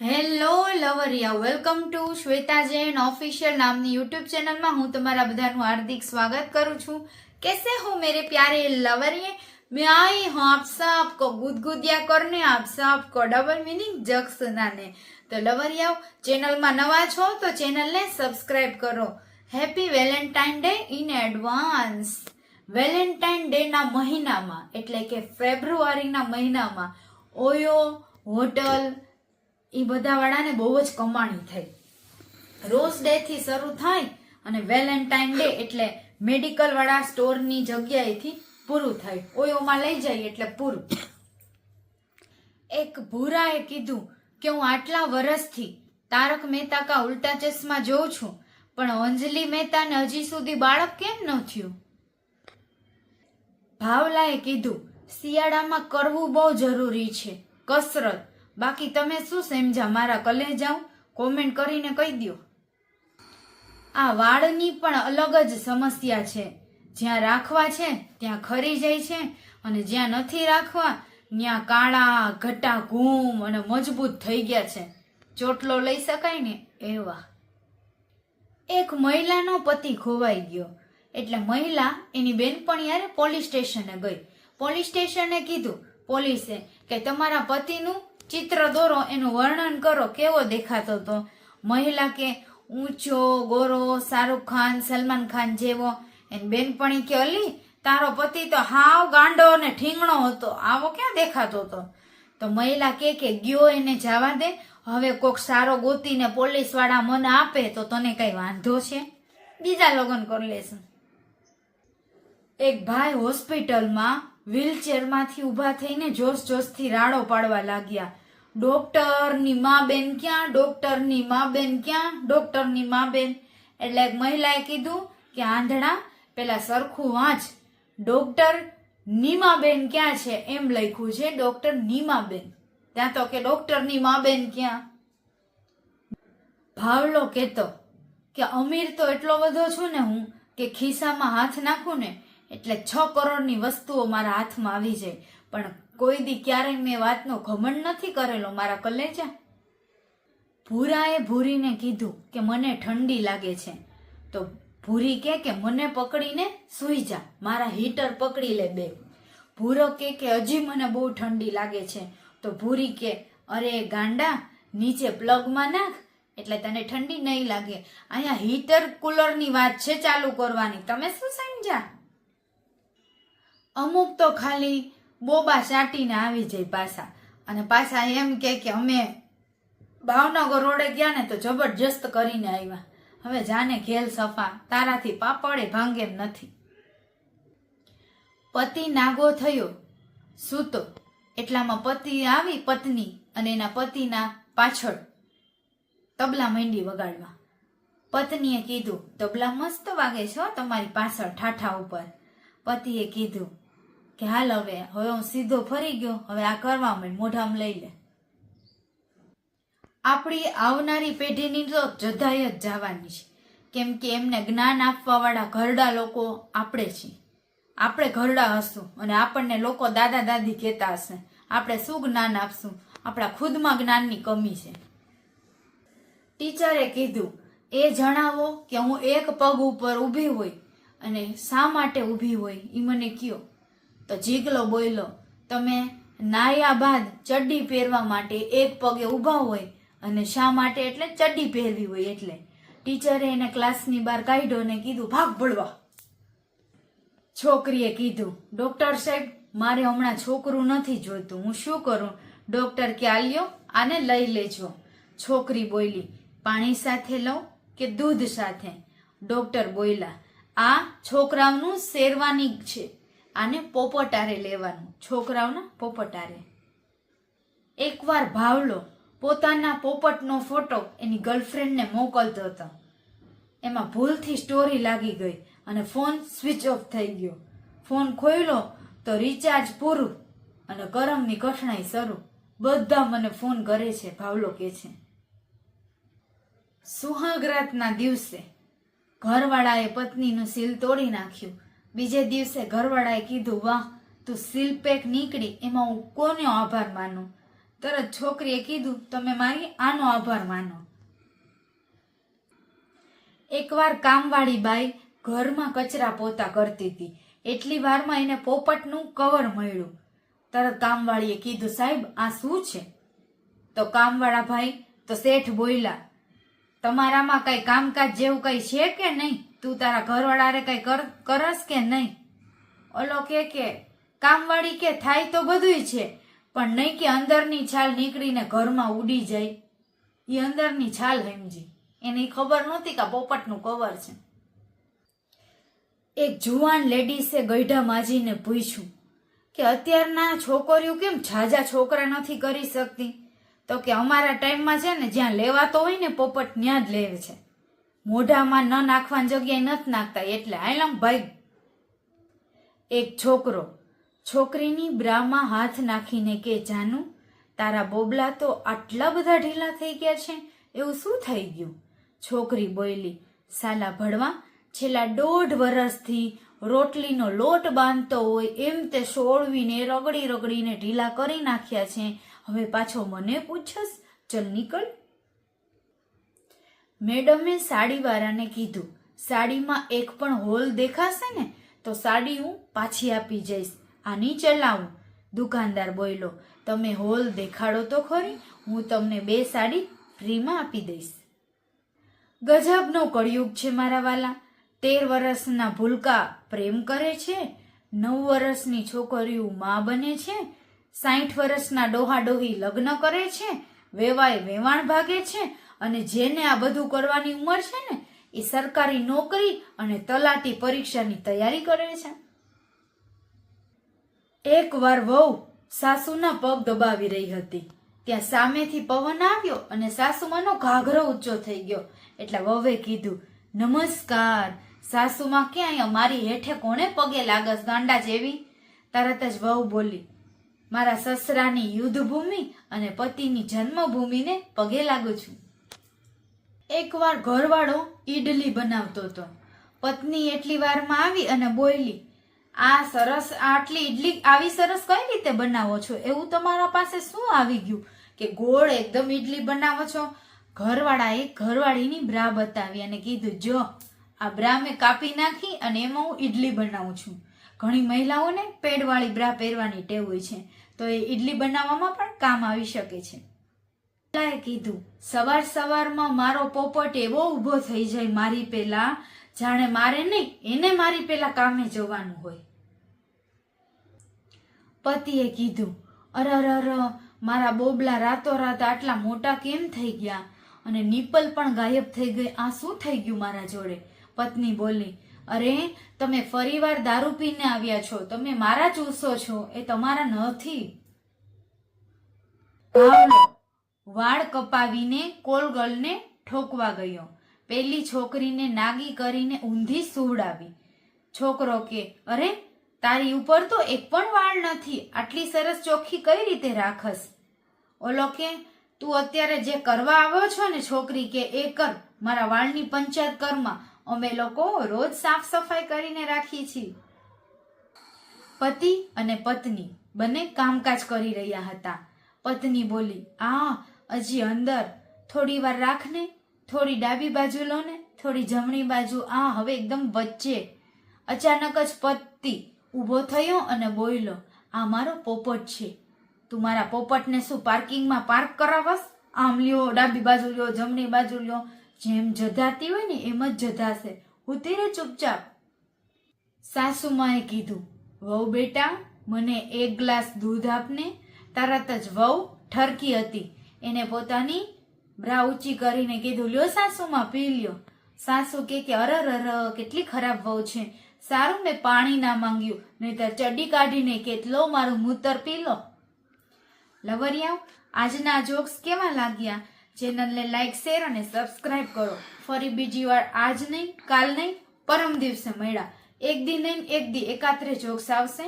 Hello લવરિયા, welcome to Shweta Jain official નામની YouTube ચેનલમાં હું તમારા બધાનું હાર્દિક સ્વાગત કરું છું। कैसे हो मेरे प्यारे लवरिये, मैं आई हूँ आप सबको गुदगुदिया करने, आप सबको डबल मीनिंग जग सुनाने। तो लवरियाओ, चैनल में नवा छो तो चैनल ने सब्सक्राइब करो। Happy Valentine day in advance. Valentine day ना महीना में एटले के फेब्रुआरी ना महीना में ओयो होटल ई बधा वाळाने बहु ज कमाणी थई। रोज डे थी शरू थाय अने वेलेंटाइन डे एटले मेडिकल वाळा स्टोर नी जग्याएथी पूरुं थाय। ओयो मां लई जाय एटले पूरुं। एक भूराए कीधुं के हूँ आटला वर्षथी तारक मेहता का उल्टा चश्मा जोउं छुं, पण अंजलि मेहता ने हजी सुधी बाळक केम न थयुं। भावलाए कीधुं शियाळामां करवुं बहु जरूरी छे कसरत। बाकी तमे शुं समझ्या मारा कलेजाओ? कॉमेंट करीने कही द्यो। आ वाळनी पण अलग ज समस्या छे। ज्यां राखवा छे त्यां खरी जाय छे अने ज्यां नथी राखवा त्यां काळा घटा घूम अने मजबूत थई गया छे। ચોટલો લઈ શકાય ને એવા। એક મહિલાનો પતિ ખોવાઈ ગયો એટલે મહિલા એની બેનપણી હારે પોલીસ સ્ટેશને ગઈ। પોલીસ સ્ટેશને કીધું પોલીસે કે તમારા પતિનું चित्र दोरो, एनु वर्णन करो, केवो देखातो तो। महिला के ऊंचो गोरो शाहरुख खान सलमान खान जेवो। एन बेनपणी के अली तारो पति तो हाव गांडो ने ठींगणो हतो, आवो क्या देखातो तो महिला के गयो एने जावा दे, हवे कोक सारो गोतीने पोलीस वाळा मन आपे तो तने कई वांधो छे, बीजा लग्न कर लेशुं। एक भाई होस्पिटल में व्हीलचेर मांथी उभा थईने जोश जोश थी राड़ो पाड़वा लाग्या। डॉक्टर नी मां बेन क्या, डॉक्टर नी मां बेन क्या, डॉक्टर नी मां बेन। एटले एक महिलाए कीधुं के आंधळा पेला सरखुं वांच, डॉक्टर नीमाबेन क्या छे एम लख्युं छे, डॉक्टर नीमाबेन। त्यां तो के डॉक्टर नी मां बेन क्या। भावलो केतो के अमीर तो एटलो बधो छुं ने हूँ के खिस्सामां हाथ नाखुं ने एटले 6 करोड़नी वस्तुओ मारा हाथमां आवी जाय, पण कोई दी क्यारेय मैं वातनो घमंड नथी करेलो मारा कलेजा। भूराए भूरीने कीधुं के मने ठंडी लागे छे तो भूरी के मने पकड़ीने सूई जा, मारा हीटर पकड़ी ले बे। भूरो के हजी मने बहु ठंडी लागे छे तो भूरी के अरे गांडा नीचे प्लग मां नाख एटले तने ठंडी नहीं लागे। अहींया हीटर कूलर नी वात छे चालू करवानी, तमे शुं समझ्या? अमुक तो खाली बोबा चाटीने आवी जाय पाछा अने पाछा एम के अमे भावनगर रोडे गया ने तो जबरदस्त करीने आव्या। हवे जाने घेल सफा, ताराथी पापड़े भांगे एम नथी। पति नागो थयो सूतो एटलामां पति आवी पत्नी अने एना पतिना पाछळ तबला मंडी वगाडवा। पत्नीए कीधुं तबला मस्त वागे छे तमारी पाछळ ठाठा उपर। पतिए कीधुं के हाल हवे हूँ सीधो फरी गयो, हवे आ करवा में मोढाम लई ले। आपणी आवनारी पेढ़ीनी तो जधाई ज जवानी छे, केम के एमने ज्ञान आपवा वाळा घरडा लोको आपणे छीए। आपणे घरडा हशुं अने आपणने लोको दादा दादी कहेता हशे, आपणे शुं ज्ञान आपशुं? आपणा खुदमां ज्ञाननी कमी छे। टीचरे कीधुं ए जणावो के हूँ एक पग उपर ऊभी होय अने शा माटे ऊभी होय ई मने कयो। तो जीगलो बोल्यो तमे नाया बाद चड्डी पहेरवा माटे एक पगे उभा होय अने शा माटे एटले चड्डी पहेरवी होय एटले। टीचरे एने क्लासनी बहार काढ्यो ने कीधुं भाग भळवा। छोकरीए कीधुं डॉक्टर साहेब मारे हमणां छोकरुं नथी जोईतुं, हुं शुं करूं? डॉक्टर के आल्यो आने लई लेजो। छोकरी बोली पाणी साथे लઉં के दूध साथे? डॉक्टर बोल्या आ छोकराओनुं शेरवानी छे, आने पोपटारे लेवानुं, छोकराओना पोपटारे। एक वार भावलो पोताना पोपटनो फोटो एनी गर्लफ्रेंड ने मोकलतो हतो। एमां भूलथी स्टोरी लागी गई अने फोन स्विच ऑफ थई गयो। फोन खोल्यो तो रिचार्ज पूरुं अने करमनी कठणाई शरू। बधा मने फोन करे छे, भावलो के छे। सुहागरातना दिवसे घरवाळाए पत्नीनुं सील तोड़ी नाख्युं। बीजे दिवसे घरवाळाए कीधुं वाह तू सील पेक नीकળી, एमां हुं कोनो आभार मानुं? તરત છોકરીએ કીધું, તમે મારી આનો આભાર માનો. એકવાર કામવાળી બાઈ ઘરમાં કચરા પોતા કરતી હતી. એટલી વારમાં એને પોપટનું કવર મળ્યું. તરત કામવાળીએ કીધું, સાહેબ આ શું છે? તો કામવાળા ભાઈ તો શેઠ બોલ્યા, તમારામાં કઈ કામકાજ જેવું કઈ છે કે નહીં? તું તારા ઘરવાળારે કઈ કરસ કે નહીં? ઓલો કે કામવાળી કે થાય તો બધુંય છે, પણ નહીં કે અંદરની છાલ નીકળીને ઘરમાં ઉડી જાય. એ અંદરની છાલ સમજી, એને ખબર નહોતી કે પોપટનું કવર છે. એક જુવાન લેડીસે ગઈઢા માજીને પૂછ્યું કે અત્યારના છોકરીઓ કેમ ઝાઝા છોકરા નથી કરી શકતી? તો કે અમારા ટાઈમમાં છે ને, જ્યાં લેવાતો હોય ને પોપટ ત્યાં જ લેવે છે, મોઢામાં ન નાખવાની જગ્યાએ નથી નાખતા, એટલે આયલમ ભાઈ. એક છોકરો છોકરીની બ્રામાં હાથ નાખીને કે, જાનુ તારા બોબલા તો આટલા બધા ઢીલા થઈ ગયા છે, એવું શું થઈ ગયું? છોકરી બોલી, સાલા ભડવા, છેલ્લા 1.5 વર્ષથી રોટલીનો લોટ બાંધતો હોય એમ તે સોળવીને રગડી રગડીને ઢીલા કરી નાખ્યા છે, હવે પાછો મને પૂછસ? ચલ નીકળ. મેડમે સાડીવાળાને કીધું, સાડીમાં એક પણ હોલ દેખાશે ને તો સાડી હું પાછી આપી જઈશ, આ નહીં ચલાવું. દુકાનદાર બોલ્યો, તમે હોલ દેખાડો તો ખરી, હું તમને 2 સાડી ફ્રીમાં આપી દઈશ. ગજબનો કળિયુગ છે મારા વાલા. 13 વર્ષના ભૂલકા પ્રેમ કરે છે, 9 વર્ષની છોકરીઓ માં બને છે, 60 વર્ષના ડોહા ડોહી લગ્ન કરે છે, વેવાય વેવાણ ભાગે છે, અને જેને આ બધું કરવાની ઉંમર છે ને એ સરકારી નોકરી અને તલાટી પરીક્ષાની તૈયારી કરે છે. એકવાર વહુ સાસુના પગ દબાવી રહી હતી, ત્યાં સામેથી પવન આવ્યો અને સાસુમાનો ઘાઘરો ઊંચો થઈ ગયો. એટલે વહુએ કીધું, નમસ્કાર સાસુમાં, ક્યાંય મારી હેઠે કોને પગે લાગસ ગાંડા જેવી? તરત જ વહુ બોલી, મારા સસરાની યુદ્ધભૂમિ અને પતિની જન્મભૂમિને પગે લાગુ છું. એકવાર ઘરવાળો ઈડલી બનાવતો હતો. પત્ની એટલી વારમાં આવી અને બોલી, આટલી ઈડલી આવી સરસ કઈ રીતે બનાવો છો? એવું તમારા પાસે શું આવી ગયું કે ગોળ એકદમ ઈડલી બનાવો છો? ઘરવાળાએ ઘરવાળીની બ્રા બતાવી અને કીધું, જો આ બ્રા મેં કાપી નાખી અને એમાં હું ઈડલી બનાવું છું. ઘણી મહિલાઓને પેડવાળી બ્રા પહેરવાની ટેવ હોય છે, તો એ ઈડલી બનાવવામાં પણ કામ આવી શકે છે. કીધું, સવાર સવારમાં મારો પોપટ એવો ઊભો થઈ જાય મારી પેલા, જાણે મારે નહીં એને મારી પેલા કામે જવાનું હોય. પતિએ કીધું, અરર, મારા બોબલા રાતોરાત આટલા મોટા કેમ થઈ ગયા અને નિપલ પણ ગાયબ થઈ ગઈ, આ શું થઈ ગયું મારા જોડે? પત્ની બોલી, અરે તમે ફરીવાર દારૂ પીને આવ્યા છો, તમે મારા ચૂસો છો, એ તમારા નથી. વાળ કપાવીને કોલગલને ઠોકવા ગયો. પેલી છોકરીને નાગી કરીને ઊંધી સુવડાવી. છોકરો કે, અરે તારી ઉપર તો એક પણ વાળ નથી, આટલી સરસ ચોખ્ખી કઈ રીતે રાખસ? ઓલો કે, તું અત્યારે જે કરવા આવ્યો છો ને છોકરી કે એ કર, મારા વાળની પંચાયત કરમાં, અમે લોકો રોજ સાફ સફાઈ કરીને રાખીએ છીએ. પતિ અને પત્ની બંને કામકાજ કરી રહ્યા હતા. પત્ની બોલી, હજી અંદર થોડી વાર રાખને, થોડી ડાબી બાજુ લો ને, થોડી જમણી બાજુ, હવે એકદમ વચ્ચે. અચાનક જ પતિ ઊભો થયો અને બોલ્યો, આ મારો પોપટ છે, તું મારા પોપટને શું પાર્કિંગમાં પાર્ક કરાવસ? આમ લ્યો, ડાબી બાજુ લ્યો, જમણી બાજુ લ્યો, જેમ જધાતી હોય ને એમ જ જધાશે, ઉતરી રે ચૂપચાપ. સાસુમાએ કીધું, વહુ બેટા મને 1 ગ્લાસ દૂધ આપને. તરત જ વહુ ઠરકી હતી, એને પોતાની બ્રા ઊંચી કરીને કીધું, લ્યો સાસુમાં પી લ્યો. સાસુ કે, અરર કેટલી ખરાબ વહુ છે, સારું મેં પાણી ના માંગ્યું, નહીતર ચડ્ડી કાઢીને કે લો મારું મૂતર પી લો. લવરિયાઓ, આજના જોક્સ કેવા લાગ્યા? ચેનલને લાઈક, શેર અને સબસ્ક્રાઇબ કરો. ફરી બીજી વાર આજ નહીં, કાલ નહીં, પરમ દિવસે મળ્યા. એક દી નહીં એક દી એકાત્રે જોક્સ આવશે.